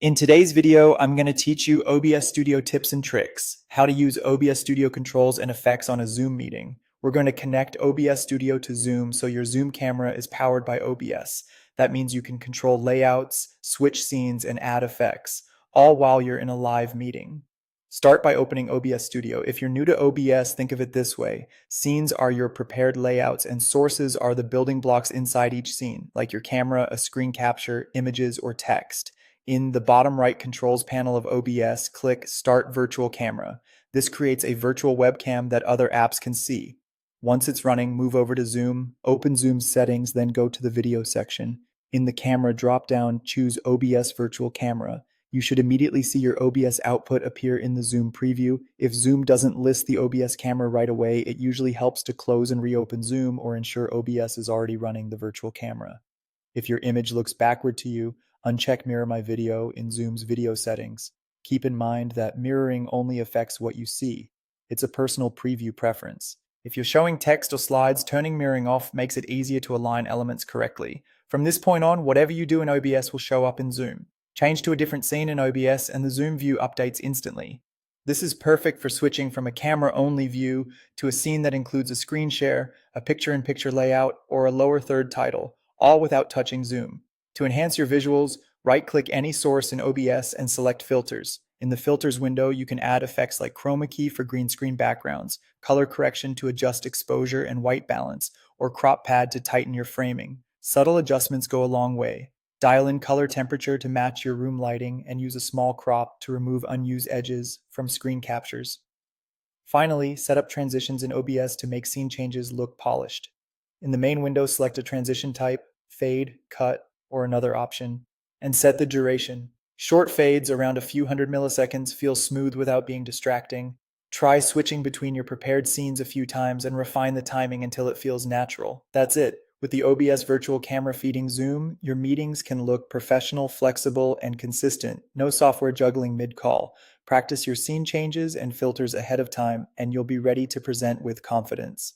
In today's video, I'm going to teach you OBS Studio tips and tricks, how to use OBS Studio controls and effects on a Zoom meeting. We're going to connect OBS Studio to Zoom so your Zoom camera is powered by OBS. That means you can control layouts, switch scenes, and add effects, all while you're in a live meeting. Start by opening OBS Studio. If you're new to OBS, think of it this way. Scenes are your prepared layouts, and sources are the building blocks inside each scene, like your camera, a screen capture, images, or text. In the bottom right controls panel of OBS, click Start Virtual Camera. This creates a virtual webcam that other apps can see. Once it's running, move over to Zoom, open Zoom settings, then go to the video section. In the camera drop-down, choose OBS Virtual Camera. You should immediately see your OBS output appear in the Zoom preview. If Zoom doesn't list the OBS camera right away, it usually helps to close and reopen Zoom or ensure OBS is already running the virtual camera. If your image looks backward to you, uncheck Mirror My Video in Zoom's video settings. Keep in mind that mirroring only affects what you see. It's a personal preview preference. If you're showing text or slides, turning mirroring off makes it easier to align elements correctly. From this point on, whatever you do in OBS will show up in Zoom. Change to a different scene in OBS and the Zoom view updates instantly. This is perfect for switching from a camera-only view to a scene that includes a screen share, a picture-in-picture layout, or a lower third title, all without touching Zoom. To enhance your visuals, right-click any source in OBS and select Filters. In the Filters window, you can add effects like chroma key for green screen backgrounds, color correction to adjust exposure and white balance, or crop pad to tighten your framing. Subtle adjustments go a long way. Dial in color temperature to match your room lighting and use a small crop to remove unused edges from screen captures. Finally, set up transitions in OBS to make scene changes look polished. In the main window, select a transition type, fade, cut, or another option, and set the duration. Short fades around a few hundred milliseconds feel smooth without being distracting. Try switching between your prepared scenes a few times and refine the timing until it feels natural. That's it. With the OBS virtual camera feeding Zoom, your meetings can look professional, flexible, and consistent. No software juggling mid-call. Practice your scene changes and filters ahead of time, and you'll be ready to present with confidence.